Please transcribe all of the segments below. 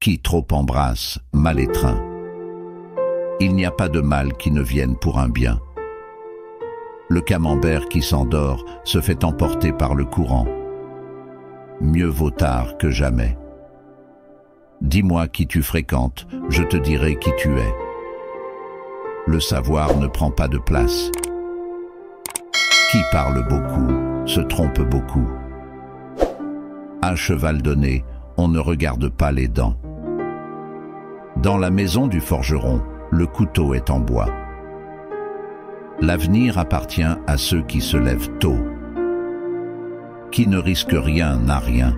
Qui trop embrasse, mal étreint. Il n'y a pas de mal qui ne vienne pour un bien. Le camembert qui s'endort se fait emporter par le courant. Mieux vaut tard que jamais. Dis-moi qui tu fréquentes, je te dirai qui tu es. Le savoir ne prend pas de place. Qui parle beaucoup, se trompe beaucoup. À cheval donné, on ne regarde pas les dents. Dans la maison du forgeron, le couteau est en bois. L'avenir appartient à ceux qui se lèvent tôt. Qui ne risque rien n'a rien.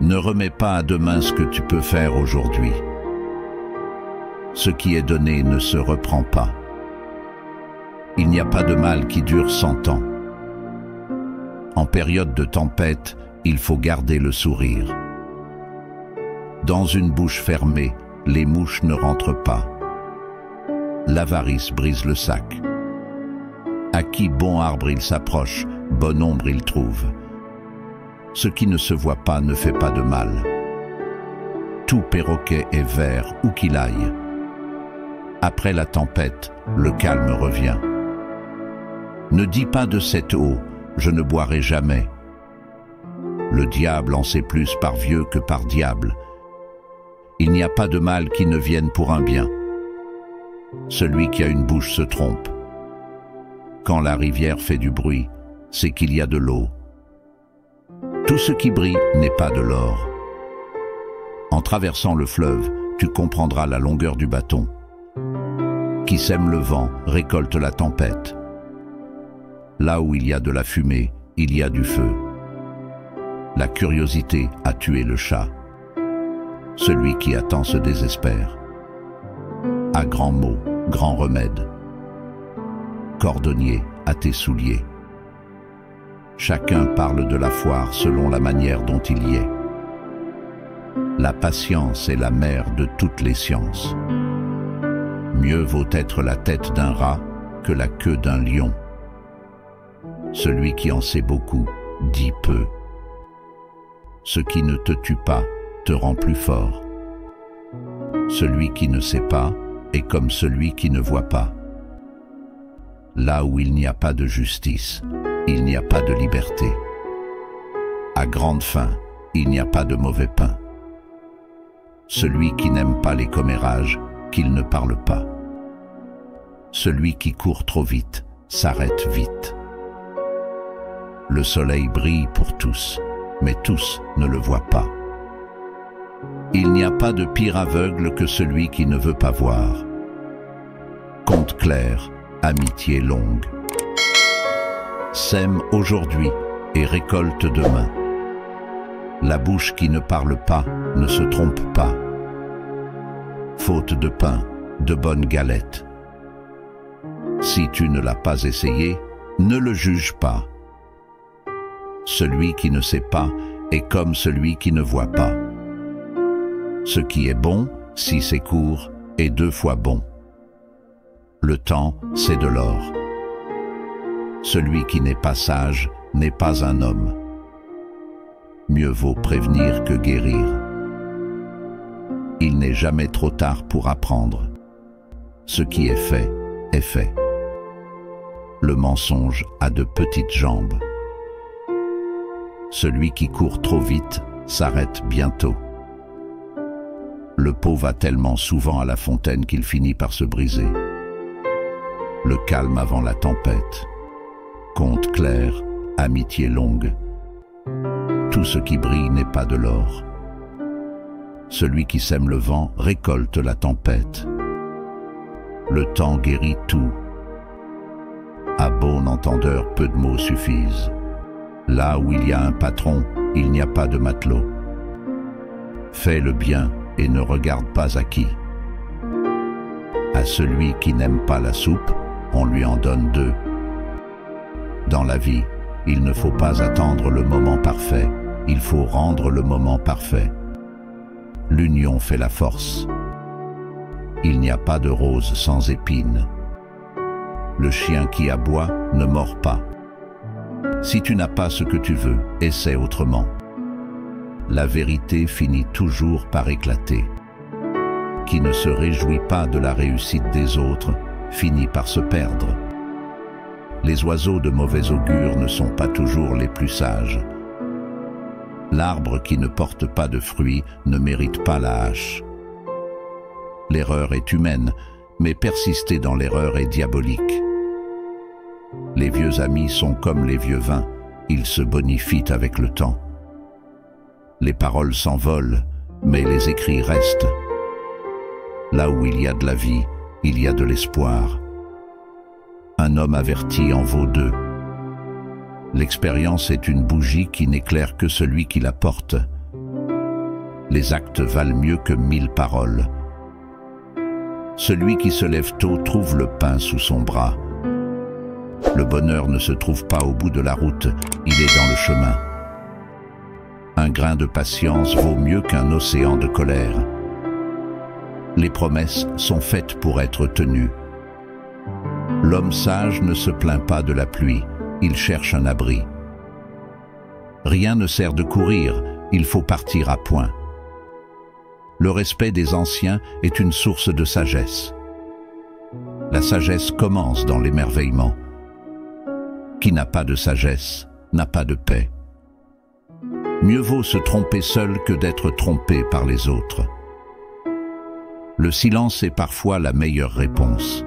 Ne remets pas à demain ce que tu peux faire aujourd'hui. Ce qui est donné ne se reprend pas. Il n'y a pas de mal qui dure 100 ans. En période de tempête, il faut garder le sourire. Dans une bouche fermée, les mouches ne rentrent pas. L'avarice brise le sac. À qui bon arbre il s'approche, bonne ombre il trouve. Ce qui ne se voit pas ne fait pas de mal. Tout perroquet est vert où qu'il aille. Après la tempête, le calme revient. Ne dis pas de cette eau, je ne boirai jamais. Le diable en sait plus par vieux que par diable. Il n'y a pas de mal qui ne vienne pour un bien. Celui qui a une bouche se trompe. Quand la rivière fait du bruit, c'est qu'il y a de l'eau. Tout ce qui brille n'est pas de l'or. En traversant le fleuve, tu comprendras la longueur du bâton. Qui sème le vent récolte la tempête. Là où il y a de la fumée, il y a du feu. La curiosité a tué le chat. Celui qui attend se désespère. À grands mots, grand remède. Cordonnier, à tes souliers. Chacun parle de la foire selon la manière dont il y est. La patience est la mère de toutes les sciences. Mieux vaut être la tête d'un rat que la queue d'un lion. Celui qui en sait beaucoup dit peu. Ce qui ne te tue pas te rend plus fort. Celui qui ne sait pas est comme celui qui ne voit pas. Là où il n'y a pas de justice, il n'y a pas de liberté. À grande faim, il n'y a pas de mauvais pain. Celui qui n'aime pas les commérages, qu'il ne parle pas. Celui qui court trop vite, s'arrête vite. Le soleil brille pour tous, mais tous ne le voient pas. Il n'y a pas de pire aveugle que celui qui ne veut pas voir. Conte clair, amitié longue. Sème aujourd'hui et récolte demain. La bouche qui ne parle pas ne se trompe pas. Faute de pain, de bonnes galettes. Si tu ne l'as pas essayé, ne le juge pas. Celui qui ne sait pas est comme celui qui ne voit pas. Ce qui est bon, si c'est court, est 2 fois bon. Le temps, c'est de l'or. Celui qui n'est pas sage n'est pas un homme. Mieux vaut prévenir que guérir. Il n'est jamais trop tard pour apprendre. Ce qui est fait, est fait. Le mensonge a de petites jambes. Celui qui court trop vite s'arrête bientôt. Le pot va tellement souvent à la fontaine qu'il finit par se briser. Le calme avant la tempête. Conte clair, amitié longue. Tout ce qui brille n'est pas de l'or. Celui qui sème le vent récolte la tempête. Le temps guérit tout. À bon entendeur, peu de mots suffisent. Là où il y a un patron, il n'y a pas de matelot. Fais le bien et ne regarde pas à qui. À celui qui n'aime pas la soupe, on lui en donne 2. Dans la vie, il ne faut pas attendre le moment parfait, il faut rendre le moment parfait. L'union fait la force. Il n'y a pas de rose sans épines. Le chien qui aboie ne mord pas. Si tu n'as pas ce que tu veux, essaie autrement. la vérité finit toujours par éclater. Qui ne se réjouit pas de la réussite des autres finit par se perdre. Les oiseaux de mauvais augure ne sont pas toujours les plus sages. L'arbre qui ne porte pas de fruits ne mérite pas la hache. L'erreur est humaine, mais persister dans l'erreur est diabolique. Les vieux amis sont comme les vieux vins, ils se bonifient avec le temps. Les paroles s'envolent, mais les écrits restent. Là où il y a de la vie, il y a de l'espoir. Un homme averti en vaut deux. L'expérience est une bougie qui n'éclaire que celui qui la porte. Les actes valent mieux que 1000 paroles. Celui qui se lève tôt trouve le pain sous son bras. Le bonheur ne se trouve pas au bout de la route, il est dans le chemin. Un grain de patience vaut mieux qu'un océan de colère. Les promesses sont faites pour être tenues. L'homme sage ne se plaint pas de la pluie, il cherche un abri. Rien ne sert de courir, il faut partir à point. Le respect des anciens est une source de sagesse. La sagesse commence dans l'émerveillement. Qui n'a pas de sagesse n'a pas de paix. Mieux vaut se tromper seul que d'être trompé par les autres. Le silence est parfois la meilleure réponse.